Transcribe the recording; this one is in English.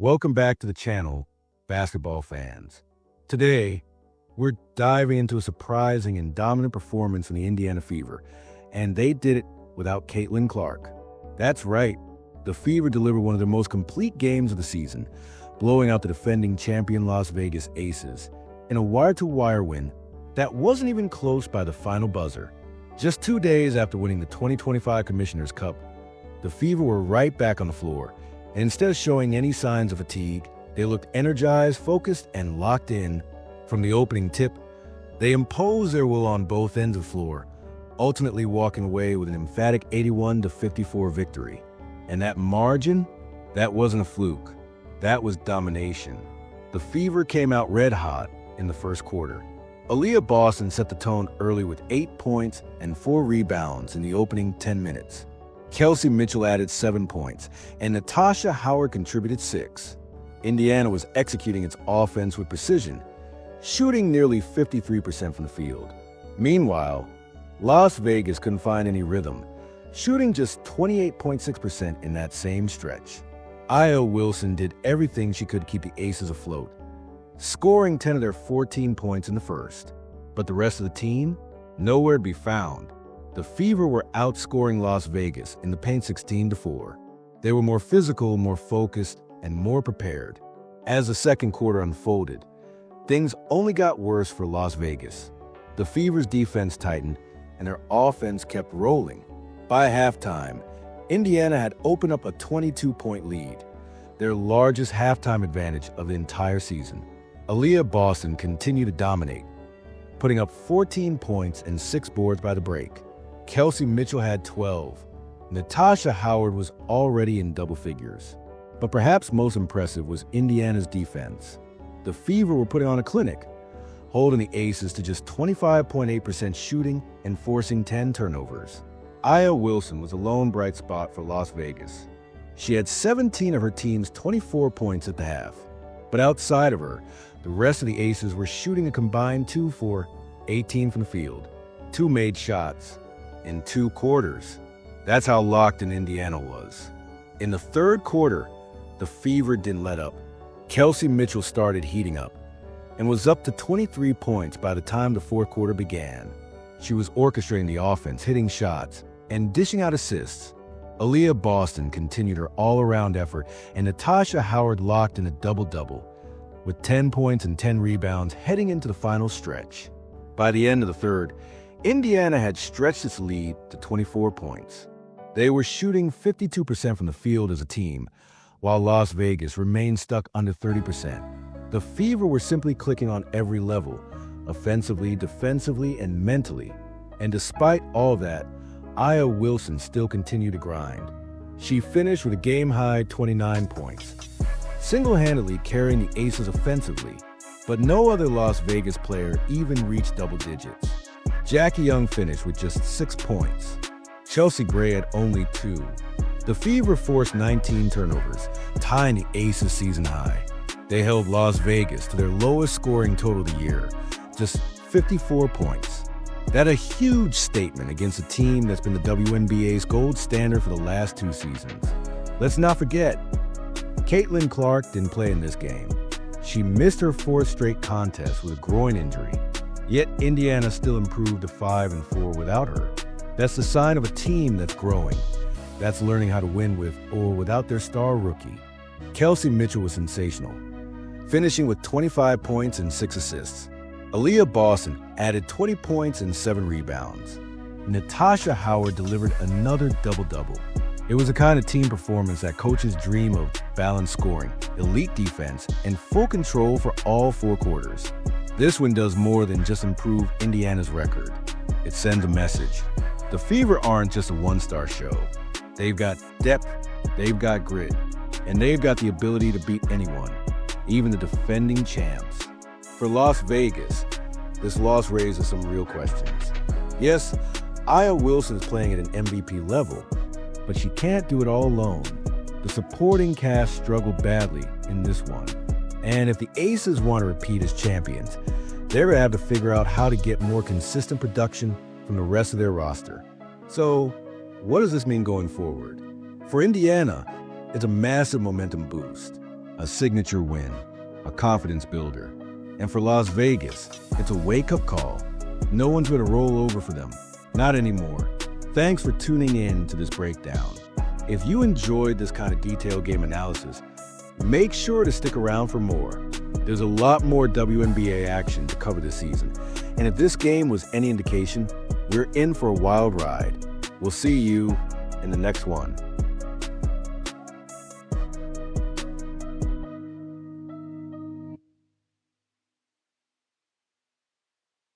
Welcome back to the channel, basketball fans. Today, we're diving into a surprising and dominant performance from the Indiana Fever, and they did it without Caitlin Clark. That's right, the Fever delivered one of their most complete games of the season, blowing out the defending champion Las Vegas Aces in a wire-to-wire win that wasn't even close by the final buzzer. Just 2 days after winning the 2025 Commissioner's Cup, the Fever were right back on the floor, and instead of showing any signs of fatigue, they looked energized, focused, and locked in. From the opening tip, they imposed their will on both ends of the floor, ultimately walking away with an emphatic 81-54 victory. And that margin? That wasn't a fluke. That was domination. The Fever came out red hot in the first quarter. Aliyah Boston set the tone early with 8 points and 4 rebounds in the opening 10 minutes. Kelsey Mitchell added 7 points, and Natasha Howard contributed 6. Indiana was executing its offense with precision, shooting nearly 53% from the field. Meanwhile, Las Vegas couldn't find any rhythm, shooting just 28.6% in that same stretch. Aliyah Wilson did everything she could to keep the Aces afloat, scoring 10 of their 14 points in the first. But the rest of the team? Nowhere to be found. The Fever were outscoring Las Vegas in the paint 16-4. They were more physical, more focused, and more prepared. As the second quarter unfolded, things only got worse for Las Vegas. The Fever's defense tightened, and their offense kept rolling. By halftime, Indiana had opened up a 22-point lead, their largest halftime advantage of the entire season. Aliyah Boston continued to dominate, putting up 14 points and 6 boards by the break. Kelsey Mitchell had 12. Natasha Howard was already in double figures. But perhaps most impressive was Indiana's defense. The Fever were putting on a clinic, holding the Aces to just 25.8% shooting and forcing 10 turnovers. Aliyah Wilson was a lone bright spot for Las Vegas. She had 17 of her team's 24 points at the half. But outside of her, the rest of the Aces were shooting a combined 2 for 18 from the field. 2 made shots in 2 quarters. That's how locked in Indiana was. In the third quarter, the Fever didn't let up. Kelsey Mitchell started heating up and was up to 23 points by the time the fourth quarter began. She was orchestrating the offense, hitting shots, and dishing out assists. Aliyah Boston continued her all-around effort, and Natasha Howard locked in a double-double, with 10 points and 10 rebounds heading into the final stretch. By the end of the third, Indiana had stretched its lead to 24 points. They were shooting 52% from the field as a team, while Las Vegas remained stuck under 30%. The Fever were simply clicking on every level, offensively, defensively, and mentally. And despite all that, Aliyah Wilson still continued to grind. She finished with a game-high 29 points, single-handedly carrying the Aces offensively, but no other Las Vegas player even reached double digits. Jackie Young finished with just 6 points. Chelsea Gray had only 2. The Fever forced 19 turnovers, tying the Aces season high. They held Las Vegas to their lowest scoring total of the year, just 54 points. That's a huge statement against a team that's been the WNBA's gold standard for the last 2 seasons. Let's not forget, Caitlin Clark didn't play in this game. She missed her 4th straight contest with a groin injury. Yet Indiana still improved to 5-4 without her. That's the sign of a team that's growing, that's learning how to win with or without their star rookie. Kelsey Mitchell was sensational, finishing with 25 points and 6 assists. Aliyah Boston added 20 points and 7 rebounds. Natasha Howard delivered another double-double. It was a kind of team performance that coaches dream of: balanced scoring, elite defense, and full control for all 4 quarters. This one does more than just improve Indiana's record. It sends a message. The Fever aren't just a one-star show. They've got depth, they've got grit, and they've got the ability to beat anyone, even the defending champs. For Las Vegas, this loss raises some real questions. Yes, Aliyah Wilson is playing at an MVP level, but she can't do it all alone. The supporting cast struggled badly in this one. And if the Aces want to repeat as champions, they're going to have to figure out how to get more consistent production from the rest of their roster. So, what does this mean going forward? For Indiana, it's a massive momentum boost. a signature win, a confidence builder. And for Las Vegas, it's a wake-up call. No one's going to roll over for them. Not anymore. Thanks for tuning in to this breakdown. If you enjoyed this kind of detailed game analysis, make sure to stick around for more. There's a lot more WNBA action to cover this season. And if this game was any indication, we're in for a wild ride. We'll see you in the next one.